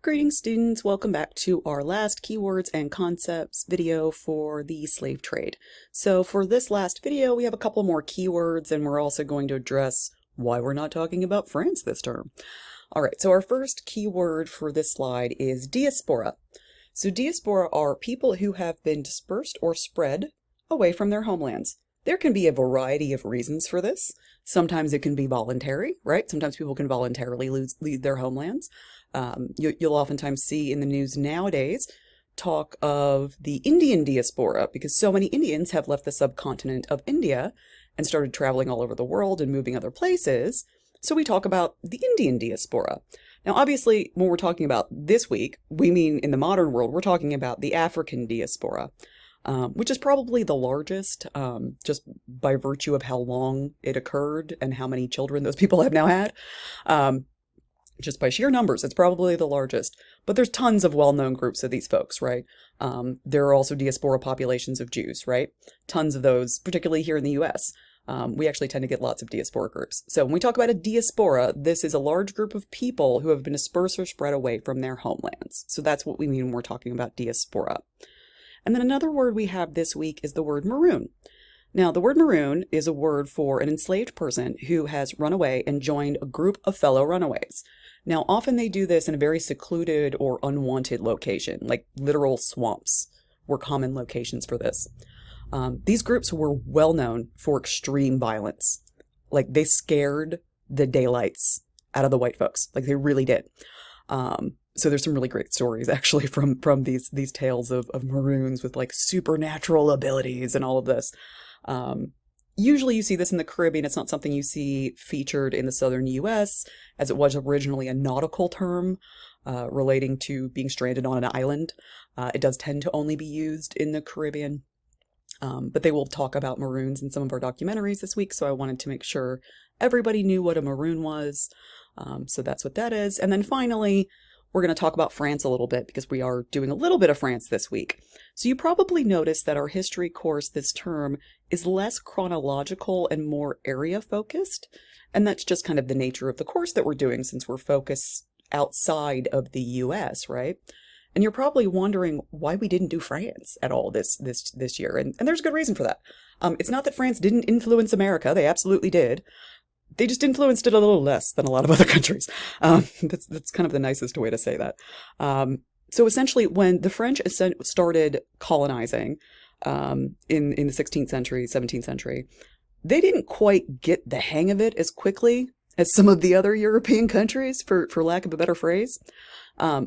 Greetings students, welcome back to our last keywords and concepts video for the slave trade. So for this last video we have a couple more keywords and we're also going to address why we're not talking about France this term. Alright, so our first keyword for this slide is diaspora. So diaspora are people who have been dispersed or spread away from their homelands. There can be a variety of reasons for this. Sometimes it can be voluntary, right? Sometimes people can voluntarily leave their homelands. You'll oftentimes see in the news nowadays talk of the Indian diaspora because so many Indians have left the subcontinent of India and started traveling all over the world and moving other places. So we talk about the Indian diaspora. Now, obviously, when we're talking about this week, we mean in the modern world, we're talking about the African diaspora. Which is probably the largest, just by virtue of how long it occurred and how many children those people have now had. Just by sheer numbers, it's probably the largest. But there's tons of well-known groups of these folks, right? There are also diaspora populations of Jews, right? Tons of those, particularly here in the US. We actually tend to get lots of diaspora groups. So when we talk about a diaspora, this is a large group of people who have been dispersed or spread away from their homelands. So that's what we mean when we're talking about diaspora. And then another word we have this week is the word maroon. Now, the word maroon is a word for an enslaved person who has run away and joined a group of fellow runaways. Now, often they do this in a very secluded or unwanted location, like literal swamps were common locations for this. These groups were well known for extreme violence. Like, they scared the daylights out of the white folks. Like, they really did. So there's some really great stories actually from these tales of maroons with like supernatural abilities and all of this. Usually you see this in the Caribbean. It's not something you see featured in the southern US, as it was originally a nautical term relating to being stranded on an island. It does tend to only be used in the Caribbean. But they will talk about maroons in some of our documentaries this week, so I wanted to make sure everybody knew what a maroon was. So that's what that is. And then finally, we're going to talk about France a little bit because we are doing a little bit of France this week. So you probably noticed that our history course this term is less chronological and more area focused. And that's just kind of the nature of the course that we're doing since we're focused outside of the US, right? And you're probably wondering why we didn't do France at all this year. And there's a good reason for that. It's not that France didn't influence America. They absolutely did. They just influenced it a little less than a lot of other countries. That's kind of the nicest way to say that. So essentially, when the French started colonizing in the 16th century, 17th century, they didn't quite get the hang of it as quickly as some of the other European countries, for lack of a better phrase.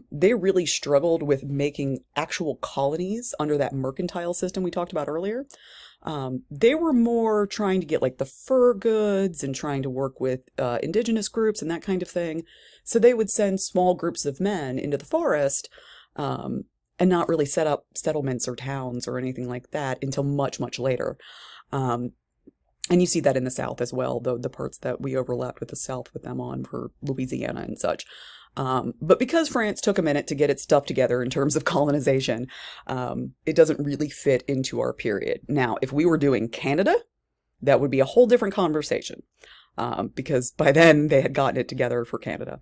They really struggled with making actual colonies under that mercantile system we talked about earlier. They were more trying to get like the fur goods and trying to work with indigenous groups and that kind of thing. So they would send small groups of men into the forest and not really set up settlements or towns or anything like that until much, much later. And you see that in the South as well, the parts that we overlapped with the South with them on for Louisiana and such. But because France took a minute to get its stuff together in terms of colonization, it doesn't really fit into our period. Now, if we were doing Canada, that would be a whole different conversation, because by then they had gotten it together for Canada.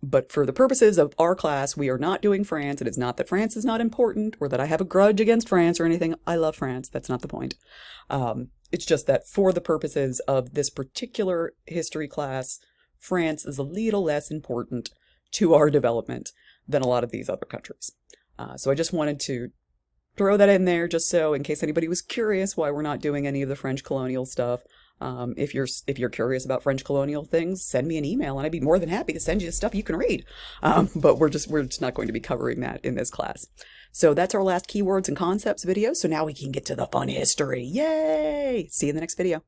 But for the purposes of our class, we are not doing France. It is not that France is not important or that I have a grudge against France or anything. I love France. That's not the point. It's just that for the purposes of this particular history class, France is a little less important to our development than a lot of these other countries. So I just wanted to throw that in there just so in case anybody was curious why we're not doing any of the French colonial stuff. If you're curious about French colonial things, send me an email and I'd be more than happy to send you stuff you can read. But we're just not going to be covering that in this class. So that's our last keywords and concepts video. So now we can get to the fun history. Yay! See you in the next video.